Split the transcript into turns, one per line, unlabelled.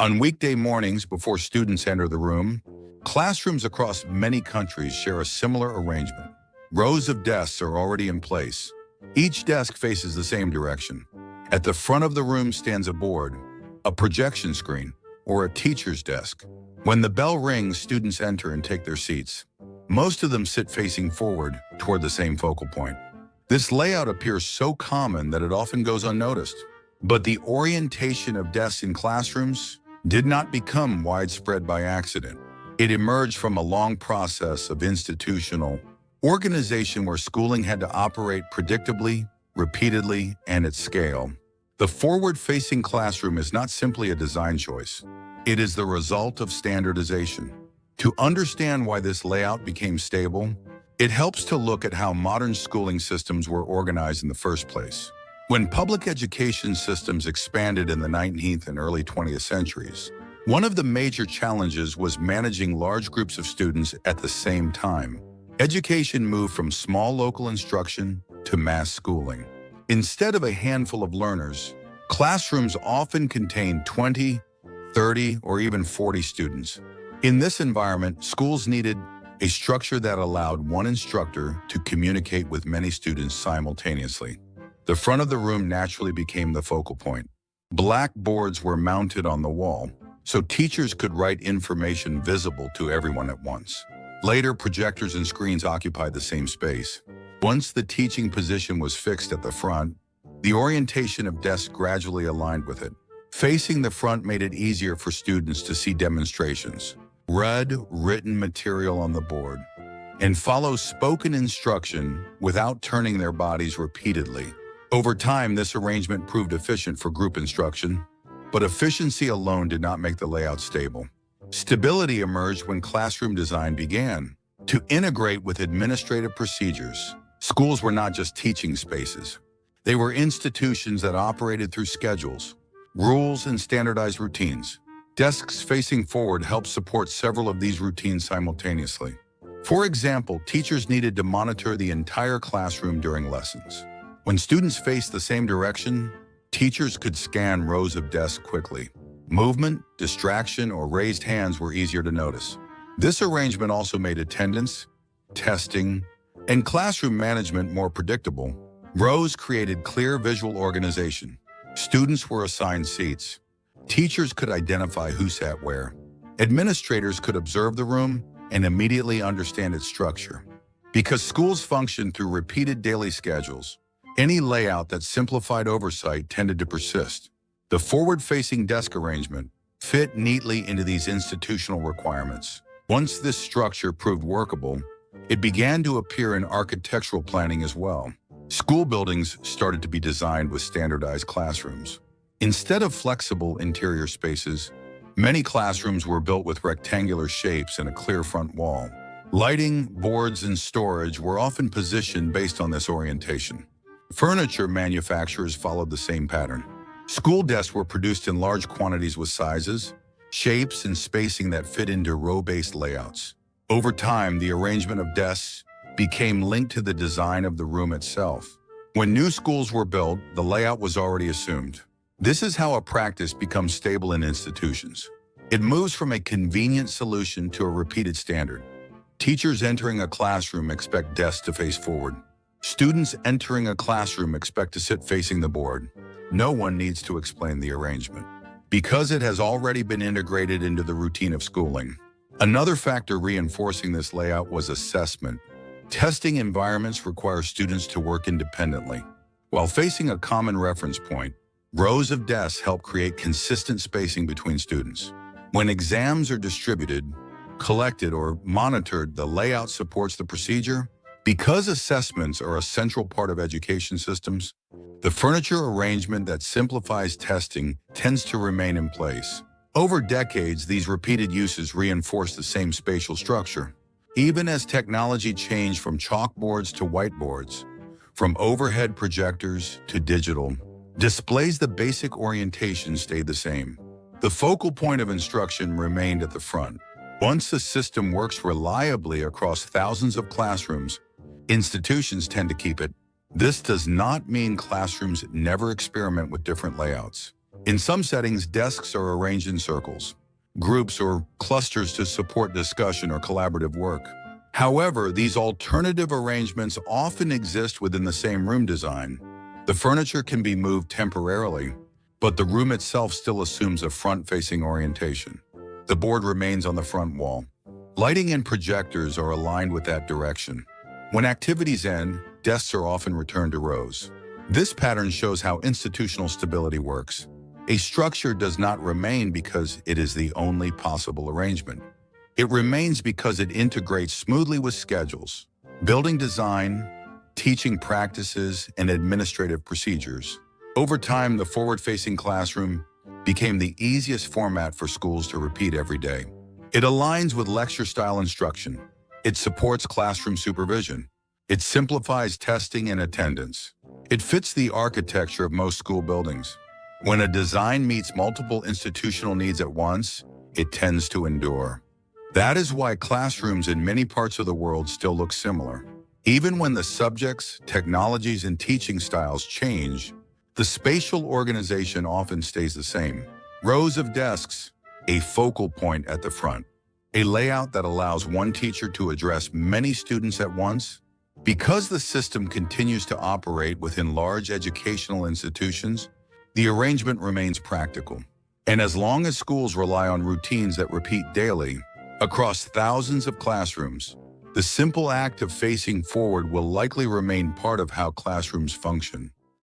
On weekday mornings before students enter the room, classrooms across many countries share a similar arrangement. Rows of desks are already in place. Each desk faces the same direction. At the front of the room stands a board, a projection screen, or a teacher's desk. When the bell rings, students enter and take their seats. Most of them sit facing forward toward the same focal point. This layout appears so common that it often goes unnoticed. But the orientation of desks in classrooms did not become widespread by accident. It emerged from a long process of institutional organization where schooling had to operate predictably, repeatedly, and at scale. The forward-facing classroom is not simply a design choice. It is the result of standardization. To understand why this layout became stable, it helps to look at how modern schooling systems were organized in the first place. When public education systems expanded in the 19th and early 20th centuries, one of the major challenges was managing large groups of students at the same time. Education moved from small local instruction to mass schooling. Instead of a handful of learners, classrooms often contained 20, 30, or even 40 students. In this environment, schools needed a structure that allowed one instructor to communicate with many students simultaneously. The front of the room naturally became the focal point. Blackboards were mounted on the wall, so teachers could write information visible to everyone at once. Later, projectors and screens occupied the same space. Once the teaching position was fixed at the front, the orientation of desks gradually aligned with it. Facing the front made it easier for students to see demonstrations, read written material on the board, and follow spoken instruction without turning their bodies repeatedly. Over time, this arrangement proved efficient for group instruction, but efficiency alone did not make the layout stable. Stability emerged when classroom design began to integrate with administrative procedures. Schools were not just teaching spaces. They were institutions that operated through schedules, rules, and standardized routines. Desks facing forward helped support several of these routines simultaneously. For example, teachers needed to monitor the entire classroom during lessons. When students faced the same direction, teachers could scan rows of desks quickly. Movement, distraction, or raised hands were easier to notice. This arrangement also made attendance, testing, and classroom management more predictable. Rows created clear visual organization. Students were assigned seats. Teachers could identify who sat where. Administrators could observe the room and immediately understand its structure. Because schools functioned through repeated daily schedules, any layout that simplified oversight tended to persist. The forward-facing desk arrangement fit neatly into these institutional requirements. Once this structure proved workable, it began to appear in architectural planning as well. School buildings started to be designed with standardized classrooms. Instead of flexible interior spaces, many classrooms were built with rectangular shapes and a clear front wall. Lighting, boards, and storage were often positioned based on this orientation. Furniture manufacturers followed the same pattern. School desks were produced in large quantities with sizes, shapes, and spacing that fit into row-based layouts. Over time, the arrangement of desks became linked to the design of the room itself. When new schools were built, the layout was already assumed. This is how a practice becomes stable in institutions. It moves from a convenient solution to a repeated standard. Teachers entering a classroom expect desks to face forward. Students entering a classroom expect to sit facing the board. No one needs to explain the arrangement, because it has already been integrated into the routine of schooling. Another factor reinforcing this layout was assessment. Testing environments require students to work independently. While facing a common reference point, rows of desks help create consistent spacing between students. When exams are distributed, collected, or monitored, the layout supports the procedure. Because assessments are a central part of education systems, the furniture arrangement that simplifies testing tends to remain in place. Over decades, these repeated uses reinforce the same spatial structure. Even as technology changed from chalkboards to whiteboards, from overhead projectors to digital displays, the basic orientation stayed the same. The focal point of instruction remained at the front. Once the system works reliably across thousands of classrooms, institutions tend to keep it. This does not mean classrooms never experiment with different layouts. In some settings, desks are arranged in circles, groups or clusters to support discussion or collaborative work. However, these alternative arrangements often exist within the same room design. The furniture can be moved temporarily, but the room itself still assumes a front-facing orientation. The board remains on the front wall. Lighting and projectors are aligned with that direction. When activities end, desks are often returned to rows. This pattern shows how institutional stability works. A structure does not remain because it is the only possible arrangement. It remains because it integrates smoothly with schedules, building design, teaching practices, and administrative procedures. Over time, the forward-facing classroom became the easiest format for schools to repeat every day. It aligns with lecture-style instruction. It supports classroom supervision. It simplifies testing and attendance. It fits the architecture of most school buildings. When a design meets multiple institutional needs at once, it tends to endure. That is why classrooms in many parts of the world still look similar. Even when the subjects, technologies, and teaching styles change, the spatial organization often stays the same. Rows of desks, a focal point at the front, a layout that allows one teacher to address many students at once. Because the system continues to operate within large educational institutions, the arrangement remains practical. And as long as schools rely on routines that repeat daily, across thousands of classrooms, the simple act of facing forward will likely remain part of how classrooms function.